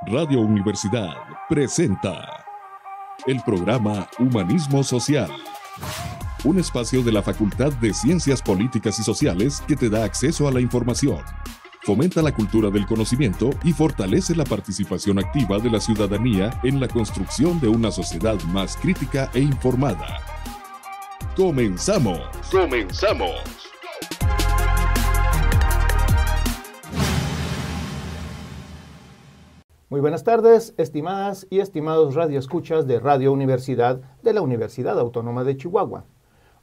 Radio Universidad presenta el programa Humanismo Social, un espacio de la Facultad de Ciencias Políticas y Sociales que te da acceso a la información, fomenta la cultura del conocimiento y fortalece la participación activa de la ciudadanía en la construcción de una sociedad más crítica e informada. ¡Comenzamos! ¡Comenzamos! Muy buenas tardes, estimadas y estimados radioescuchas de Radio Universidad de la Universidad Autónoma de Chihuahua.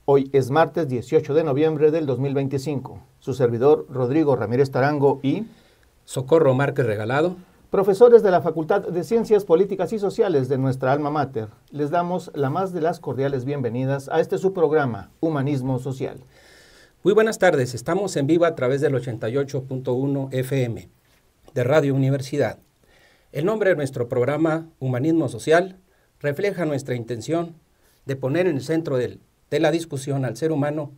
Hoy es martes 18 de noviembre del 2025. Su servidor Rodrigo Ramírez Tarango y Socorro Márquez Regalado, profesores de la Facultad de Ciencias Políticas y Sociales de nuestra alma mater, les damos la más de las cordiales bienvenidas a este su programa, Humanismo Social. Muy buenas tardes, estamos en vivo a través del 88.1 FM de Radio Universidad. El nombre de nuestro programa, Humanismo Social, refleja nuestra intención de poner en el centro de la discusión al ser humano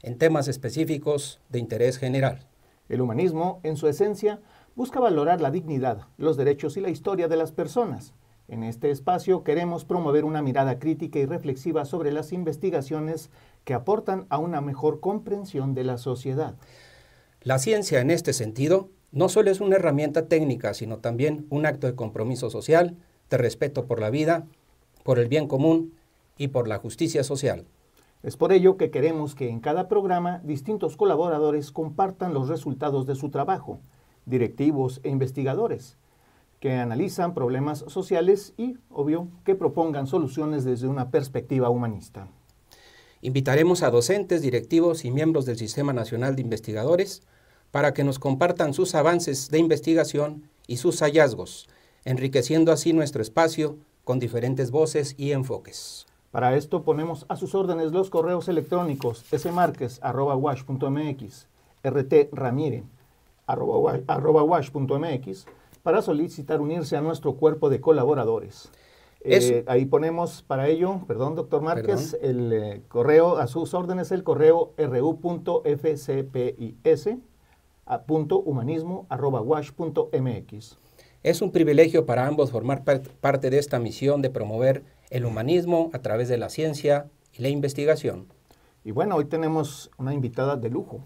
en temas específicos de interés general. El humanismo, en su esencia, busca valorar la dignidad, los derechos y la historia de las personas. En este espacio queremos promover una mirada crítica y reflexiva sobre las investigaciones que aportan a una mejor comprensión de la sociedad. La ciencia, en este sentido, no solo es una herramienta técnica, sino también un acto de compromiso social, de respeto por la vida, por el bien común y por la justicia social. Es por ello que queremos que en cada programa distintos colaboradores compartan los resultados de su trabajo, directivos e investigadores, que analizan problemas sociales y, obvio, que propongan soluciones desde una perspectiva humanista. Invitaremos a docentes, directivos y miembros del Sistema Nacional de Investigadores para que nos compartan sus avances de investigación y sus hallazgos, enriqueciendo así nuestro espacio con diferentes voces y enfoques. Para esto ponemos a sus órdenes los correos electrónicos smarquez@wash.mx, rtramire@wash.mx para solicitar unirse a nuestro cuerpo de colaboradores. Ahí ponemos para ello, doctor Márquez, el correo a sus órdenes, el correo ru.fcpis.humanismo@wash.mx. Es un privilegio para ambos formar parte de esta misión de promover el humanismo a través de la ciencia y la investigación. Y bueno, hoy tenemos una invitada de lujo,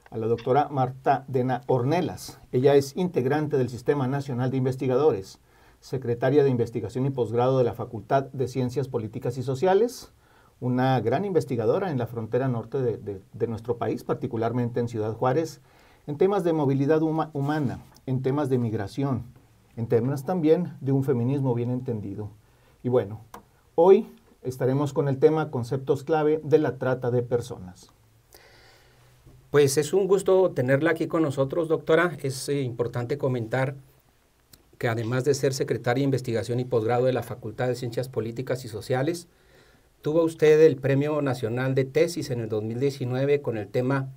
a la doctora Marta Dena Ornelas. Ella es integrante del Sistema Nacional de Investigadores, secretaria de Investigación y Posgrado de la Facultad de Ciencias Políticas y Sociales, una gran investigadora en la frontera norte de nuestro país, particularmente en Ciudad Juárez, en temas de movilidad humana, en temas de migración, en temas también de un feminismo bien entendido. Y bueno, hoy estaremos con el tema conceptos clave de la trata de personas. Pues es un gusto tenerla aquí con nosotros, doctora. Es importante comentar que además de ser secretaria de Investigación y Posgrado de la Facultad de Ciencias Políticas y Sociales, tuvo usted el Premio Nacional de Tesis en el 2019 con el tema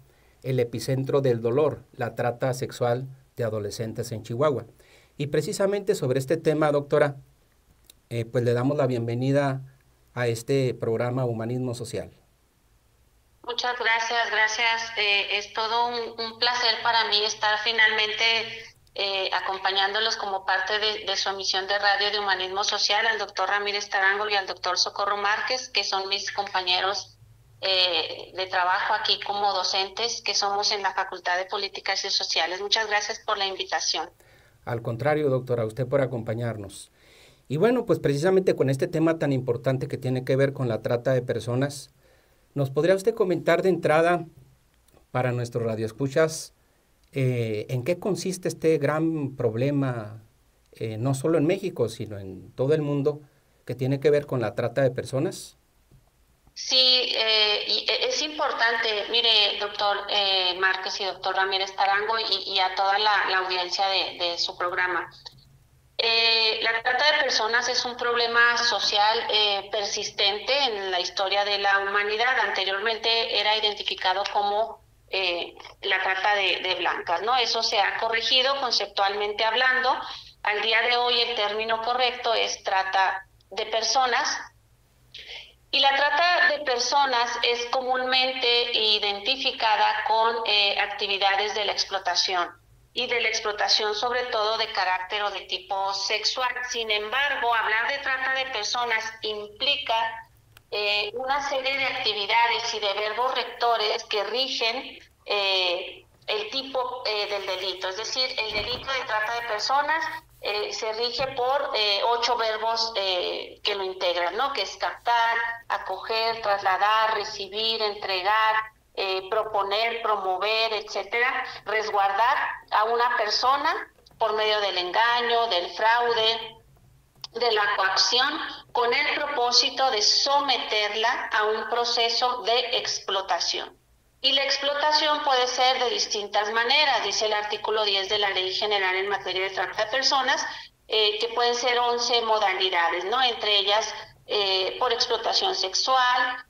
El epicentro del dolor, la trata sexual de adolescentes en Chihuahua. Y precisamente sobre este tema, doctora, pues le damos la bienvenida a este programa Humanismo Social. Muchas gracias. Es todo un placer para mí estar finalmente acompañándolos como parte de su emisión de radio de Humanismo Social, al doctor Ramírez Tarango y al doctor Socorro Márquez, que son mis compañeros de trabajo aquí como docentes que somos en la Facultad de Políticas y Sociales. Muchas gracias por la invitación. Al contrario, doctora, a usted por acompañarnos. Y bueno, pues precisamente con este tema tan importante que tiene que ver con la trata de personas, ¿nos podría usted comentar de entrada para nuestros radioescuchas en qué consiste este gran problema, no solo en México, sino en todo el mundo, que tiene que ver con la trata de personas? Sí, y es importante, mire, doctor Márquez y doctor Ramírez Tarango y a toda la audiencia de su programa. La trata de personas es un problema social persistente en la historia de la humanidad. Anteriormente era identificado como la trata de blancas, ¿no? Eso se ha corregido conceptualmente hablando. Al día de hoy el término correcto es trata de personas. Y la trata de personas es comúnmente identificada con actividades de la explotación. y de la explotación sobre todo de carácter o de tipo sexual. Sin embargo, hablar de trata de personas implica una serie de actividades y de verbos rectores que rigen el tipo del delito. Es decir, el delito de trata de personas se rige por 8 verbos que lo integran, ¿no? Que es captar, acoger, trasladar, recibir, entregar, proponer, promover, etcétera, resguardar a una persona por medio del engaño, del fraude, de la coacción, con el propósito de someterla a un proceso de explotación. Y la explotación puede ser de distintas maneras, dice el artículo 10 de la Ley General en materia de trata de personas, que pueden ser 11 modalidades, ¿no? Entre ellas, por explotación sexual,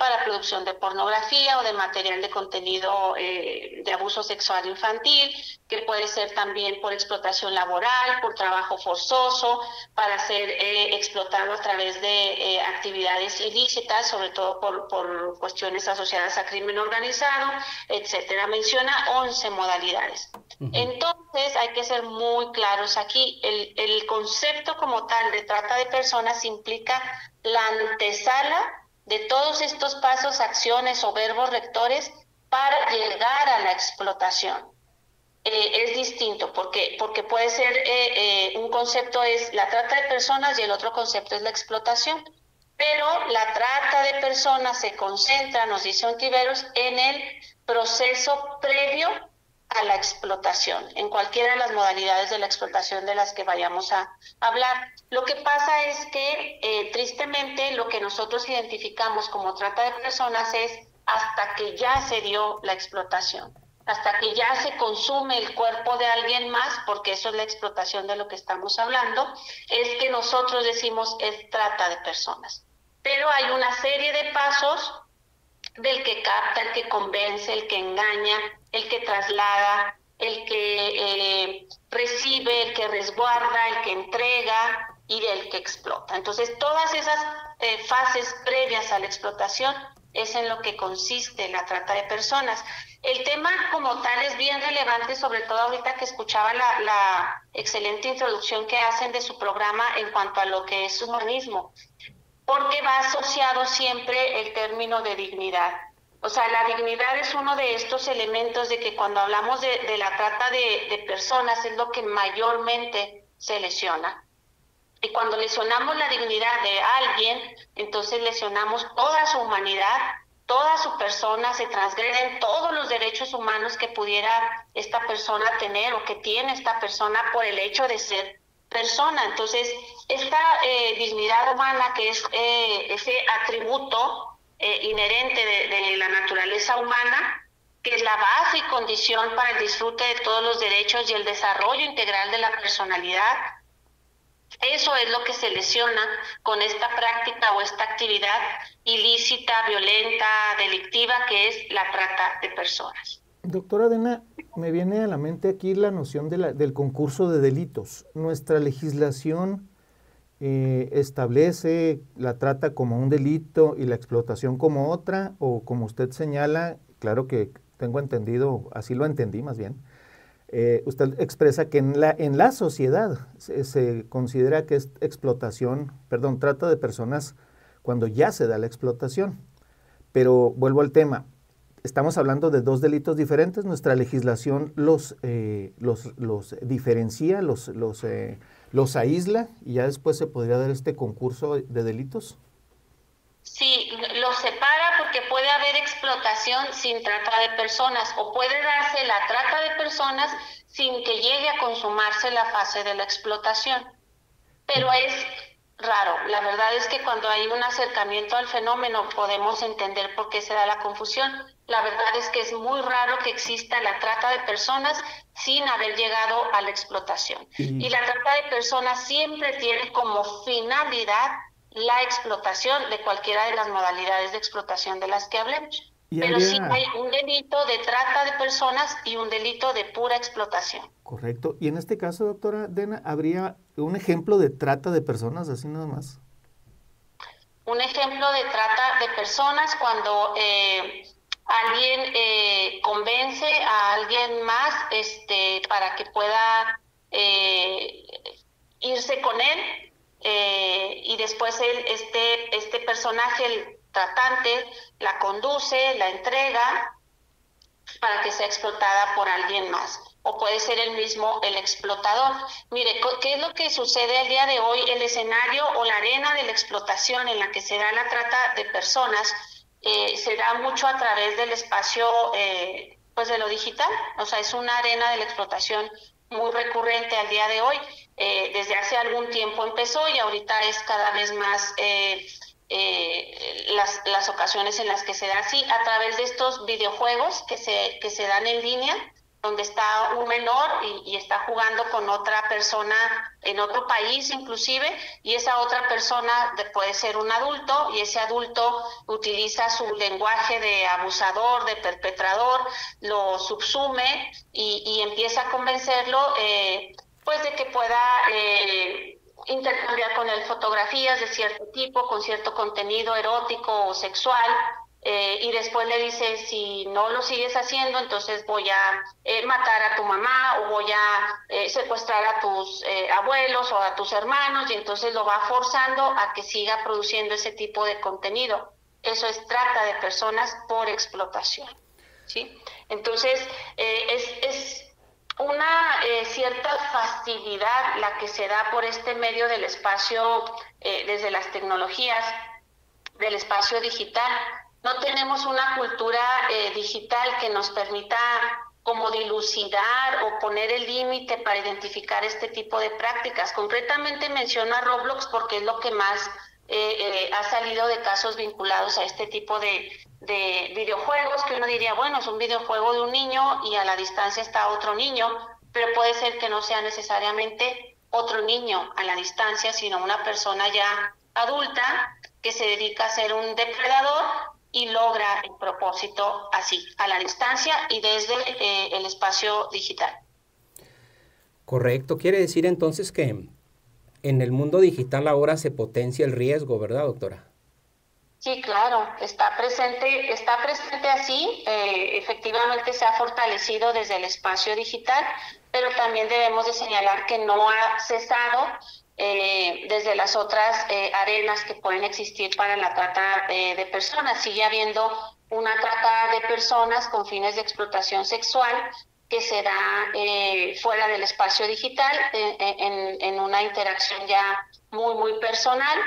para producción de pornografía o de material de contenido de abuso sexual infantil, que puede ser también por explotación laboral, por trabajo forzoso, para ser explotado a través de actividades ilícitas, sobre todo por cuestiones asociadas a crimen organizado, etcétera. Menciona 11 modalidades. Entonces hay que ser muy claros aquí. El concepto como tal de trata de personas implica la antesala de todos estos pasos, acciones o verbos rectores para llegar a la explotación. Es distinto porque puede ser un concepto es la trata de personas y el otro concepto es la explotación. Pero la trata de personas se concentra, nos dice Ontiveros, en el proceso previo a la explotación, en cualquiera de las modalidades de la explotación de las que vayamos a hablar. Lo que pasa es que, tristemente, lo que nosotros identificamos como trata de personas es hasta que ya se dio la explotación, hasta que ya se consume el cuerpo de alguien más, porque eso es la explotación de lo que estamos hablando, es que nosotros decimos es trata de personas. Pero hay una serie de pasos del que capta, el que convence, el que engaña, el que traslada, el que recibe, el que resguarda, el que entrega y el que explota. Entonces, todas esas fases previas a la explotación es en lo que consiste la trata de personas. El tema como tal es bien relevante, sobre todo ahorita que escuchaba la excelente introducción que hacen de su programa en cuanto a lo que es humanismo, porque va asociado siempre el término de dignidad. O sea, la dignidad es uno de estos elementos de que cuando hablamos de la trata de personas es lo que mayormente se lesiona. Y cuando lesionamos la dignidad de alguien, entonces lesionamos toda su humanidad, toda su persona, se transgreden todos los derechos humanos que pudiera esta persona tener o que tiene esta persona por el hecho de ser persona. Entonces, esta dignidad humana, que es ese atributo inherente de la naturaleza humana, que es la base y condición para el disfrute de todos los derechos y el desarrollo integral de la personalidad, eso es lo que se lesiona con esta práctica o esta actividad ilícita, violenta, delictiva, que es la trata de personas. Doctora Dena, me viene a la mente aquí la noción del concurso de delitos. Nuestra legislación establece la trata como un delito y la explotación como otra, o como usted señala, claro que tengo entendido, así lo entendí más bien, usted expresa que en la sociedad se considera que es trata de personas cuando ya se da la explotación. Pero vuelvo al tema, estamos hablando de dos delitos diferentes, nuestra legislación los diferencia, los aísla y ya después se podría dar este concurso de delitos. Sí, los separa porque puede haber explotación sin trata de personas o puede darse la trata de personas sin que llegue a consumarse la fase de la explotación. Pero es raro. La verdad es que cuando hay un acercamiento al fenómeno podemos entender por qué se da la confusión. La verdad es que es muy raro que exista la trata de personas sin haber llegado a la explotación. Y la trata de personas siempre tiene como finalidad la explotación de cualquiera de las modalidades de explotación de las que hablemos. Pero sí hay un delito de trata de personas y un delito de pura explotación. Correcto. Y en este caso, doctora Dena, ¿habría un ejemplo de trata de personas, así nada más? Un ejemplo de trata de personas cuando alguien convence a alguien más para que pueda irse con él, y después este personaje, el tratante, la conduce, la entrega para que sea explotada por alguien más. O puede ser el explotador. Mire, ¿qué es lo que sucede el día de hoy? El escenario o la arena de la explotación en la que se da la trata de personas se da mucho a través del espacio pues de lo digital. O sea, es una arena de la explotación muy recurrente al día de hoy. Desde hace algún tiempo empezó y ahorita es cada vez más las ocasiones en las que se da así, a través de estos videojuegos que se dan en línea, donde está un menor y está jugando con otra persona en otro país inclusive, y esa otra persona puede ser un adulto, y ese adulto utiliza su lenguaje de abusador, de perpetrador, lo subsume y empieza a convencerlo pues de que pueda intercambiar con él fotografías de cierto tipo, con cierto contenido erótico o sexual, y después le dice, si no lo sigues haciendo, entonces voy a matar a tu mamá, o voy a secuestrar a tus abuelos o a tus hermanos, y entonces lo va forzando a que siga produciendo ese tipo de contenido. Eso es trata de personas por explotación, ¿sí? Entonces, es una cierta facilidad la que se da por este medio del espacio, desde las tecnologías, del espacio digital. No tenemos una cultura digital que nos permita como dilucidar o poner el límite para identificar este tipo de prácticas. Concretamente menciono a Roblox porque es lo que más ha salido de casos vinculados a este tipo de videojuegos, que uno diría, bueno, es un videojuego de un niño y a la distancia está otro niño, pero puede ser que no sea necesariamente otro niño a la distancia, sino una persona ya adulta que se dedica a ser un depredador y logra el propósito así, a la distancia y desde el espacio digital. Correcto, quiere decir entonces que en el mundo digital ahora se potencia el riesgo, ¿verdad, doctora? Sí, claro, está presente así, efectivamente se ha fortalecido desde el espacio digital, pero también debemos de señalar que no ha cesado desde las otras arenas que pueden existir para la trata de personas. Sigue habiendo una trata de personas con fines de explotación sexual que se da fuera del espacio digital, en una interacción ya muy, muy personal,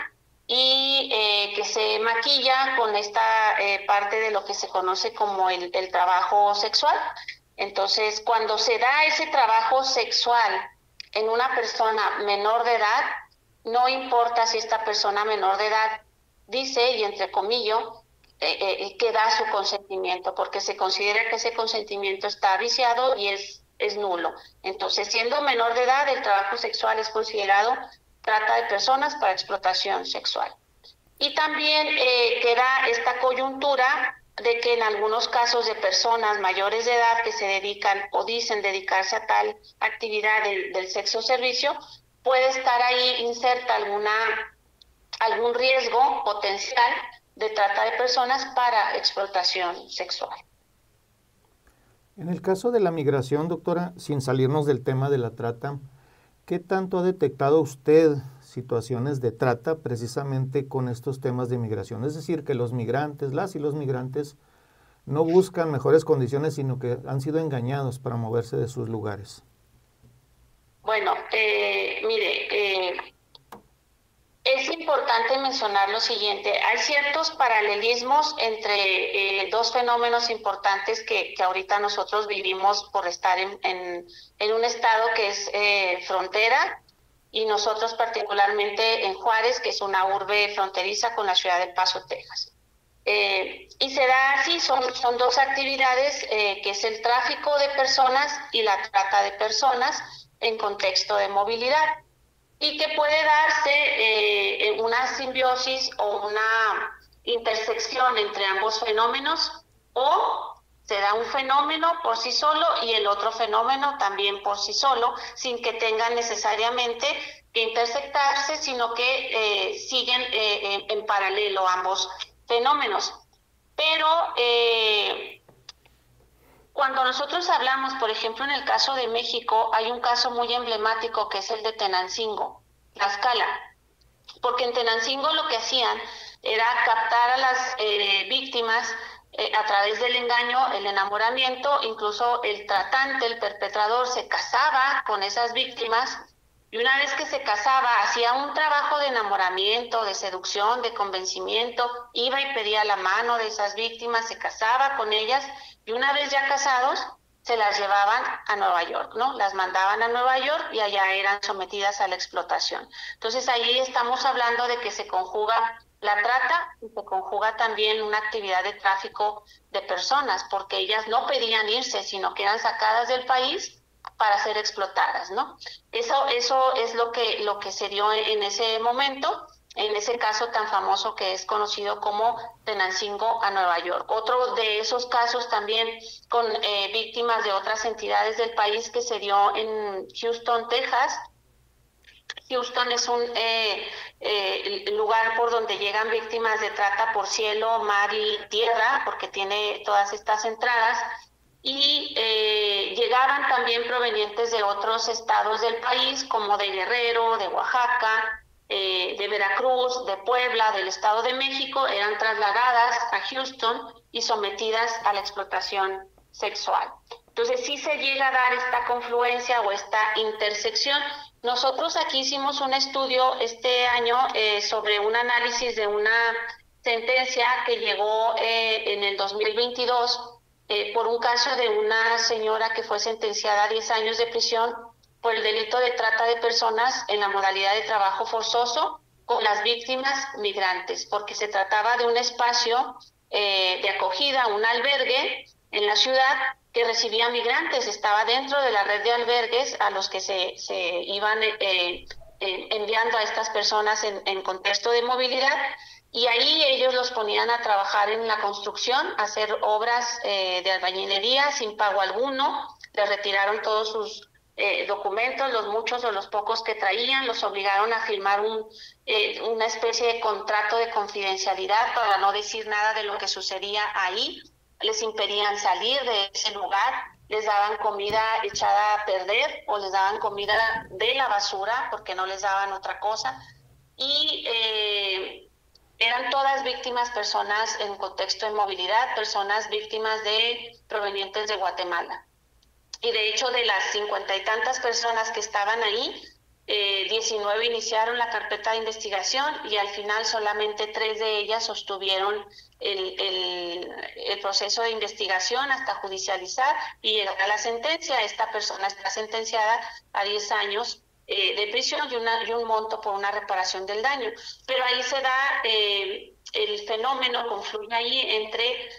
y que se maquilla con esta parte de lo que se conoce como el trabajo sexual. Entonces, cuando se da ese trabajo sexual en una persona menor de edad, no importa si esta persona menor de edad dice, y entre comillas, que da su consentimiento, porque se considera que ese consentimiento está viciado y es nulo. Entonces, siendo menor de edad, el trabajo sexual es considerado trata de personas para explotación sexual. Y también queda esta coyuntura de que en algunos casos de personas mayores de edad que se dedican o dicen dedicarse a tal actividad del sexo servicio, puede estar ahí inserta algún riesgo potencial de trata de personas para explotación sexual. En el caso de la migración, doctora, sin salirnos del tema de la trata, ¿qué tanto ha detectado usted situaciones de trata precisamente con estos temas de migración? Es decir, que los migrantes, las y los migrantes, no buscan mejores condiciones, sino que han sido engañados para moverse de sus lugares. Bueno, mire, es importante mencionar lo siguiente. Hay ciertos paralelismos entre dos fenómenos importantes que ahorita nosotros vivimos por estar en un estado que es frontera, y nosotros particularmente en Juárez, que es una urbe fronteriza con la ciudad de El Paso, Texas. Y se da así, son dos actividades, que es el tráfico de personas y la trata de personas en contexto de movilidad, y que puede darse una simbiosis o una intersección entre ambos fenómenos, o se da un fenómeno por sí solo y el otro fenómeno también por sí solo, sin que tengan necesariamente que intersectarse, sino que siguen en paralelo ambos fenómenos. Pero cuando nosotros hablamos, por ejemplo, en el caso de México, hay un caso muy emblemático que es el de Tenancingo, Tlaxcala, porque en Tenancingo lo que hacían era captar a las víctimas a través del engaño, el enamoramiento, incluso el tratante, el perpetrador, se casaba con esas víctimas y una vez que se casaba hacía un trabajo de enamoramiento, de seducción, de convencimiento, iba y pedía la mano de esas víctimas, se casaba con ellas y una vez ya casados se las llevaban a Nueva York, ¿no? Las mandaban a Nueva York y allá eran sometidas a la explotación. Entonces ahí estamos hablando de que se conjuga la trata y se conjuga también una actividad de tráfico de personas, porque ellas no pedían irse, sino que eran sacadas del país para ser explotadas, ¿no? Eso es lo que se dio en ese momento, en ese caso tan famoso que es conocido como Tenancingo a Nueva York. Otro de esos casos también con víctimas de otras entidades del país que se dio en Houston, Texas. Houston es un lugar por donde llegan víctimas de trata por cielo, mar y tierra, porque tiene todas estas entradas, y llegaban también provenientes de otros estados del país, como de Guerrero, de Oaxaca, de Veracruz, de Puebla, del Estado de México, eran trasladadas a Houston y sometidas a la explotación sexual. Entonces sí se llega a dar esta confluencia o esta intersección. Nosotros aquí hicimos un estudio este año sobre un análisis de una sentencia que llegó en el 2022 por un caso de una señora que fue sentenciada a 10 años de prisión por el delito de trata de personas en la modalidad de trabajo forzoso con las víctimas migrantes, porque se trataba de un espacio de acogida, un albergue en la ciudad que recibía migrantes, estaba dentro de la red de albergues a los que se iban enviando a estas personas en contexto de movilidad, y ahí ellos los ponían a trabajar en la construcción, a hacer obras de albañilería sin pago alguno, les retiraron todos sus documentos, los muchos o los pocos que traían, los obligaron a firmar una especie de contrato de confidencialidad para no decir nada de lo que sucedía ahí, les impedían salir de ese lugar, les daban comida echada a perder o les daban comida de la basura porque no les daban otra cosa, y eran todas víctimas, personas en contexto de movilidad, personas víctimas provenientes de Guatemala. Y de hecho, de las 50 y tantas personas que estaban ahí, 19 iniciaron la carpeta de investigación y al final solamente 3 de ellas sostuvieron el proceso de investigación hasta judicializar y llegar a la sentencia. Esta persona está sentenciada a 10 años de prisión y un monto por una reparación del daño. Pero ahí se da el fenómeno, confluye ahí entre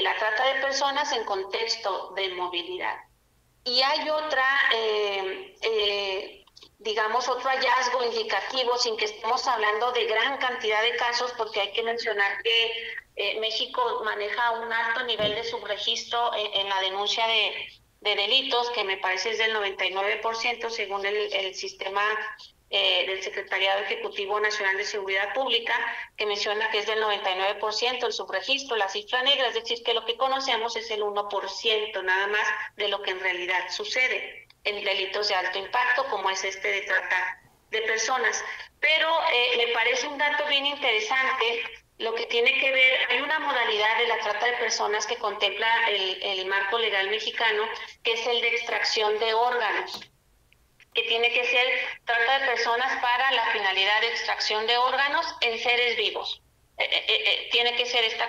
la trata de personas en contexto de movilidad. Y hay otra, digamos, otro hallazgo indicativo, sin que estemos hablando de gran cantidad de casos, porque hay que mencionar que México maneja un alto nivel de subregistro en la denuncia de delitos, que me parece es del 99%, según el sistema del Secretariado Ejecutivo Nacional de Seguridad Pública, que menciona que es del 99% el subregistro, la cifra negra, es decir, que lo que conocemos es el 1% nada más de lo que en realidad sucede en delitos de alto impacto, como es este de trata de personas. Pero me parece un dato bien interesante lo que tiene que ver, hay una modalidad de la trata de personas que contempla el marco legal mexicano, que es el de extracción de órganos, que tiene que ser trata de personas para la finalidad de extracción de órganos en seres vivos. Tiene que ser esta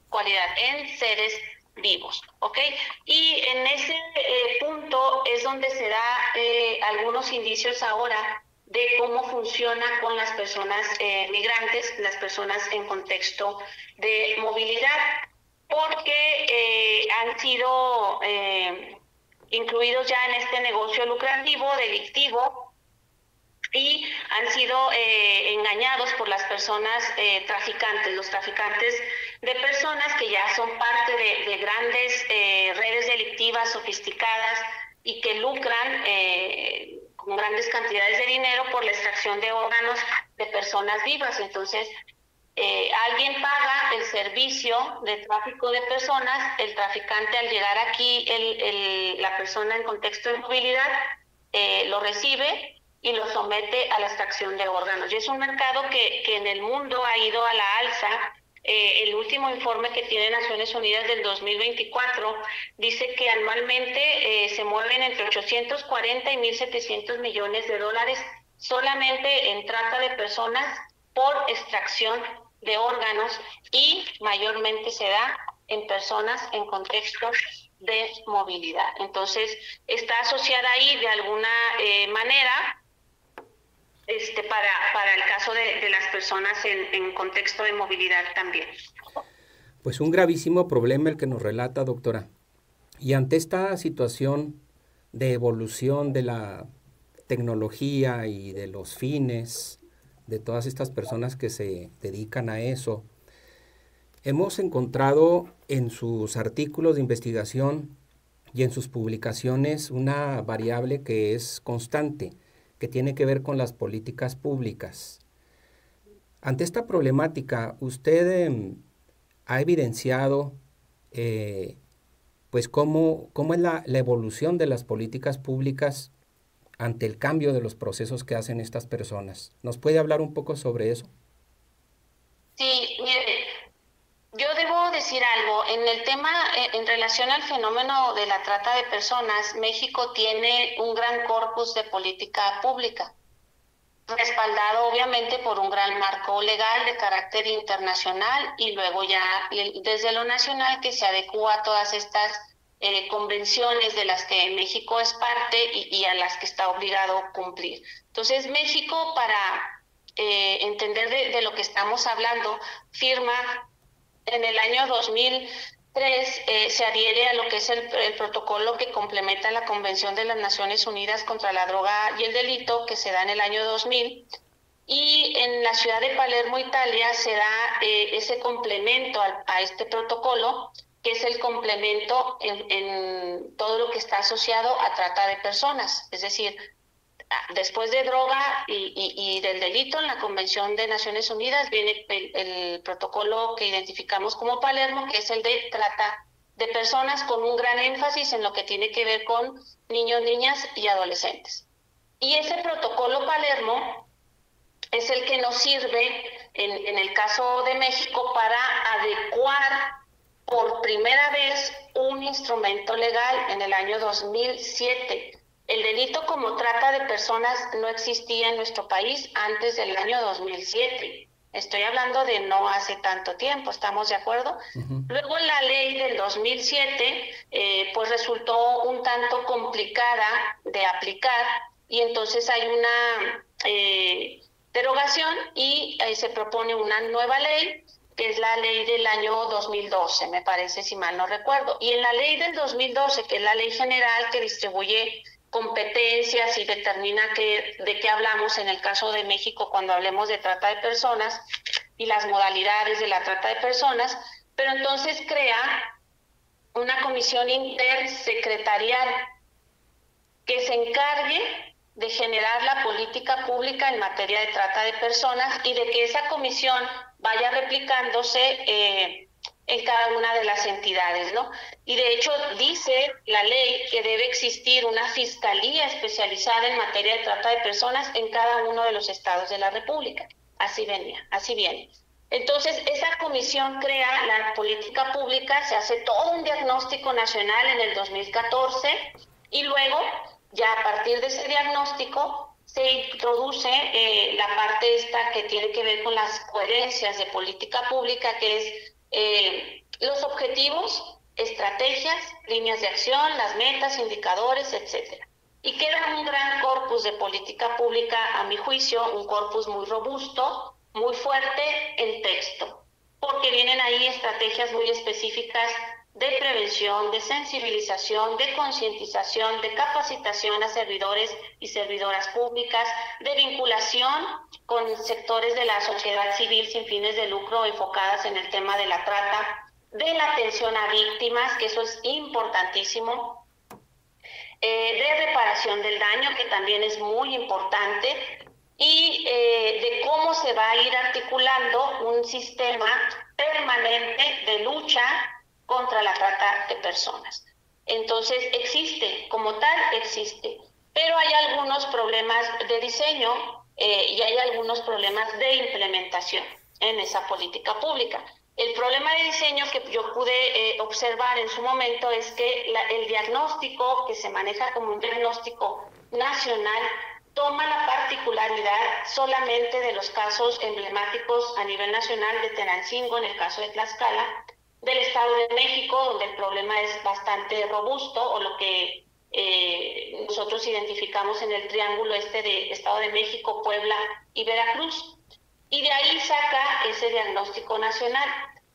cualidad, en seres vivos, ¿ok? Y en ese punto es donde se da algunos indicios ahora de cómo funciona con las personas migrantes, las personas en contexto de movilidad, porque han sido incluidos ya en este negocio lucrativo, delictivo, y han sido engañados por las personas traficantes, los traficantes de personas que ya son parte de grandes redes delictivas sofisticadas y que lucran con grandes cantidades de dinero por la extracción de órganos de personas vivas. Entonces, alguien paga el servicio de tráfico de personas, el traficante al llegar aquí, la persona en contexto de movilidad, lo recibe y lo somete a la extracción de órganos. Y es un mercado que en el mundo ha ido a la alza. El último informe que tiene Naciones Unidas del 2024 dice que anualmente se mueven entre 840 y 1.700 millones de dólares solamente en trata de personas por extracción de órganos, y mayormente se da en personas en contextos de movilidad. Entonces, está asociada ahí de alguna manera para el caso de las personas en contexto de movilidad también. Pues un gravísimo problema el que nos relata, doctora. Y ante esta situación de evolución de la tecnología y de los fines de todas estas personas que se dedican a eso, hemos encontrado en sus artículos de investigación y en sus publicaciones una variable que es constante, que tiene que ver con las políticas públicas. Ante esta problemática, usted ha evidenciado pues cómo es la evolución de las políticas públicas ante el cambio de los procesos que hacen estas personas. ¿Nos puede hablar un poco sobre eso? Sí, mire, yo debo decir algo. En el tema, en relación al fenómeno de la trata de personas, México tiene un gran corpus de política pública, respaldado obviamente por un gran marco legal de carácter internacional, y luego ya desde lo nacional, que se adecúa a todas estas convenciones de las que México es parte y a las que está obligado a cumplir. Entonces, México, para entender de lo que estamos hablando, firma en el año 2003, se adhiere a lo que es el protocolo que complementa la Convención de las Naciones Unidas contra la Droga y el Delito, que se da en el año 2000, y en la ciudad de Palermo, Italia, se da ese complemento a este protocolo, que es el complemento en todo lo que está asociado a trata de personas. Es decir, después de droga y del delito, en la Convención de Naciones Unidas viene el protocolo que identificamos como Palermo, que es el de trata de personas, con un gran énfasis en lo que tiene que ver con niños, niñas y adolescentes. Y ese protocolo Palermo es el que nos sirve, en el caso de México, para adecuar por primera vez un instrumento legal en el año 2007. El delito como trata de personas no existía en nuestro país antes del año 2007. Estoy hablando de no hace tanto tiempo, ¿estamos de acuerdo? Uh-huh. Luego la ley del 2007 pues resultó un tanto complicada de aplicar, y entonces hay una derogación y se propone una nueva ley, que es la ley del año 2012, me parece, si mal no recuerdo. Y en la ley del 2012, que es la ley general que distribuye competencias y determina de qué hablamos en el caso de México cuando hablemos de trata de personas y las modalidades de la trata de personas, pero entonces crea una comisión intersecretarial que se encargue de generar la política pública en materia de trata de personas, y de que esa comisión vaya replicándose en cada una de las entidades, ¿no? Y de hecho dice la ley que debe existir una fiscalía especializada en materia de trata de personas en cada uno de los estados de la República. Así viene. Entonces, esa comisión crea la política pública, se hace todo un diagnóstico nacional en el 2014, y luego, ya a partir de ese diagnóstico, se introduce la parte esta que tiene que ver con las coherencias de política pública, que es los objetivos, estrategias, líneas de acción, las metas, indicadores, etcétera. Y queda un gran corpus de política pública, a mi juicio, un corpus muy robusto, muy fuerte en texto, porque vienen ahí estrategias muy específicas de prevención, de sensibilización, de concientización, de capacitación a servidores y servidoras públicas, de vinculación con sectores de la sociedad civil sin fines de lucro enfocadas en el tema de la trata, de la atención a víctimas, que eso es importantísimo, de reparación del daño, que también es muy importante, y de cómo se va a ir articulando un sistema permanente de lucha contra la trata de personas. Entonces existe, como tal existe, pero hay algunos problemas de diseño y hay algunos problemas de implementación en esa política pública. El problema de diseño que yo pude observar en su momento es que el diagnóstico que se maneja como un diagnóstico nacional toma la particularidad solamente de los casos emblemáticos a nivel nacional de Tenancingo, en el caso de Tlaxcala, del Estado de México, donde el problema es bastante robusto, o lo que nosotros identificamos en el triángulo de Estado de México, Puebla y Veracruz. Y de ahí saca ese diagnóstico nacional.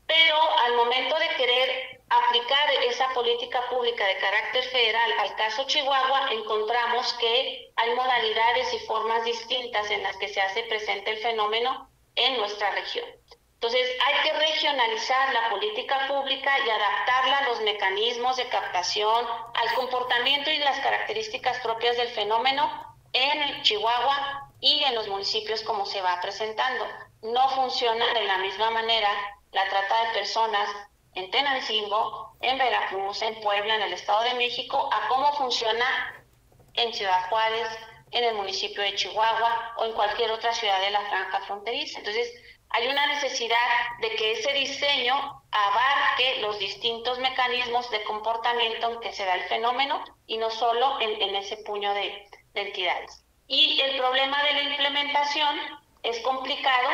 Pero al momento de querer aplicar esa política pública de carácter federal al caso Chihuahua, encontramos que hay modalidades y formas distintas en las que se hace presente el fenómeno en nuestra región. Entonces, hay que regionalizar la política pública y adaptarla a los mecanismos de captación, al comportamiento y las características propias del fenómeno en Chihuahua y en los municipios como se va presentando. No funciona de la misma manera la trata de personas en Tenancingo, en Veracruz, en Puebla, en el Estado de México, a cómo funciona en Ciudad Juárez, en el municipio de Chihuahua o en cualquier otra ciudad de la franja fronteriza. Entonces, hay una necesidad de que ese diseño abarque los distintos mecanismos de comportamiento en que se da el fenómeno y no solo en ese puño de entidades. Y el problema de la implementación es complicado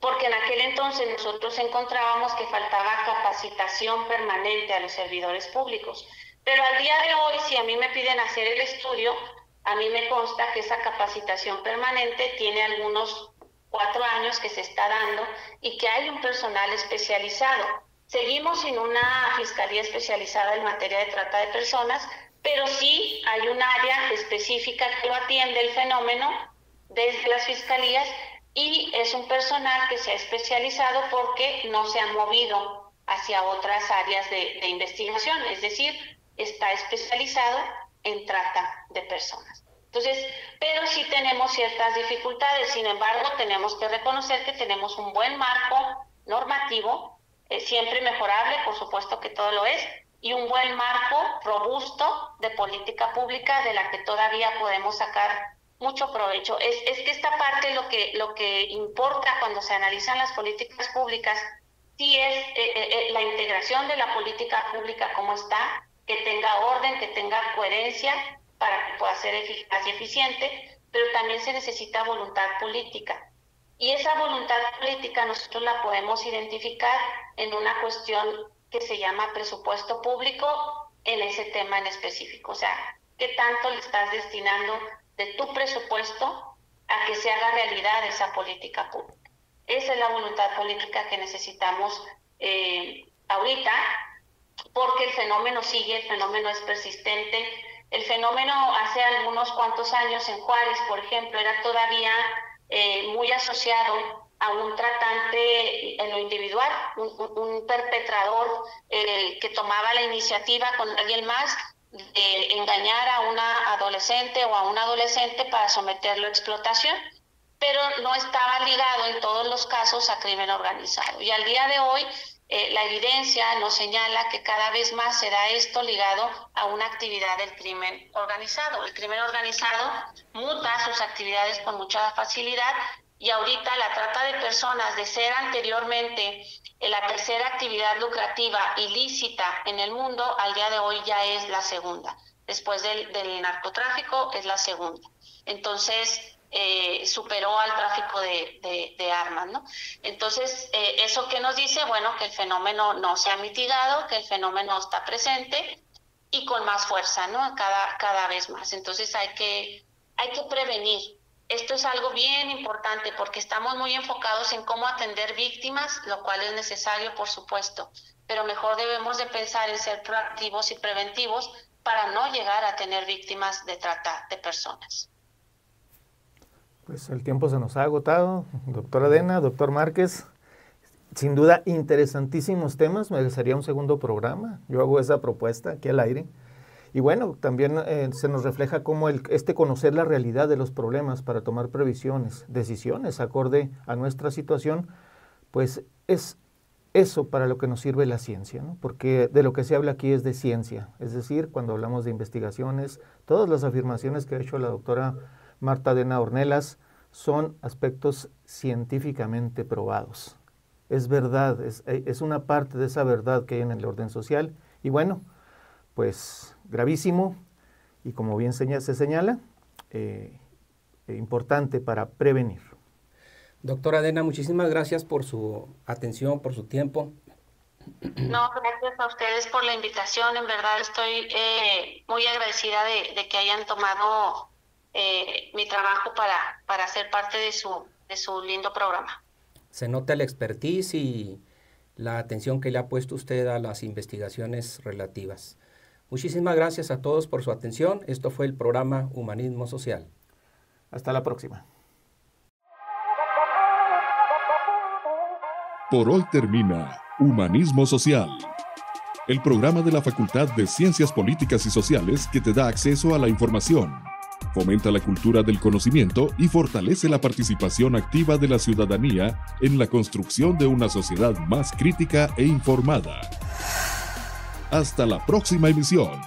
porque en aquel entonces nosotros encontrábamos que faltaba capacitación permanente a los servidores públicos. Pero al día de hoy, si a mí me piden hacer el estudio, a mí me consta que esa capacitación permanente tiene algunos 4 años que se está dando y que hay un personal especializado. Seguimos sin una fiscalía especializada en materia de trata de personas, pero sí hay un área específica que lo atiende el fenómeno desde las fiscalías y es un personal que se ha especializado porque no se ha movido hacia otras áreas de investigación, es decir, está especializado en trata de personas. Entonces, pero sí tenemos ciertas dificultades, sin embargo, tenemos que reconocer que tenemos un buen marco normativo, siempre mejorable, por supuesto que todo lo es, y un buen marco robusto de política pública de la que todavía podemos sacar mucho provecho. Es que esta parte lo que importa cuando se analizan las políticas públicas, sí es la integración de la política pública como está, que tenga orden, que tenga coherencia, para que pueda ser eficaz y eficiente, pero también se necesita voluntad política. Y esa voluntad política nosotros la podemos identificar en una cuestión que se llama presupuesto público en ese tema en específico. O sea, ¿qué tanto le estás destinando de tu presupuesto a que se haga realidad esa política pública? Esa es la voluntad política que necesitamos ahorita, porque el fenómeno sigue, el fenómeno es persistente. El fenómeno hace algunos cuantos años en Juárez, por ejemplo, era todavía muy asociado a un tratante en lo individual, un perpetrador que tomaba la iniciativa con alguien más de engañar a una adolescente o a un adolescente para someterlo a explotación, pero no estaba ligado en todos los casos a crimen organizado. Y al día de hoy, la evidencia nos señala que cada vez más se da esto ligado a una actividad del crimen organizado. El crimen organizado muta sus actividades con mucha facilidad y ahorita la trata de personas, de ser anteriormente la tercera actividad lucrativa ilícita en el mundo, al día de hoy ya es la segunda. Después del narcotráfico es la segunda. Entonces, superó al tráfico de armas, ¿no? Entonces, ¿eso qué nos dice? Bueno, que el fenómeno no se ha mitigado, que el fenómeno está presente y con más fuerza, ¿no? Cada vez más. Entonces, hay que prevenir. Esto es algo bien importante porque estamos muy enfocados en cómo atender víctimas, lo cual es necesario, por supuesto, pero mejor debemos de pensar en ser proactivos y preventivos para no llegar a tener víctimas de trata de personas. Pues el tiempo se nos ha agotado. Doctora Dena, doctor Márquez, sin duda interesantísimos temas, merecería un segundo programa. Yo hago esa propuesta aquí al aire. Y bueno, también se nos refleja cómo conocer la realidad de los problemas para tomar previsiones, decisiones acorde a nuestra situación, pues es eso para lo que nos sirve la ciencia, ¿no? Porque de lo que se habla aquí es de ciencia, es decir, cuando hablamos de investigaciones, todas las afirmaciones que ha hecho la doctora Marta Dena Ornelas son aspectos científicamente probados. Es verdad, es una parte de esa verdad que hay en el orden social. Y bueno, pues gravísimo y como bien se señala, importante para prevenir. Doctora Dena, muchísimas gracias por su atención, por su tiempo. No, gracias a ustedes por la invitación. En verdad estoy muy agradecida de que hayan tomado mi trabajo para ser parte de su lindo programa. Se nota la expertise y la atención que le ha puesto usted a las investigaciones relativas. Muchísimas gracias a todos por su atención. Esto fue el programa Humanismo Social. Hasta la próxima. Por hoy termina Humanismo Social, el programa de la Facultad de Ciencias Políticas y Sociales que te da acceso a la información, fomenta la cultura del conocimiento y fortalece la participación activa de la ciudadanía en la construcción de una sociedad más crítica e informada. Hasta la próxima emisión.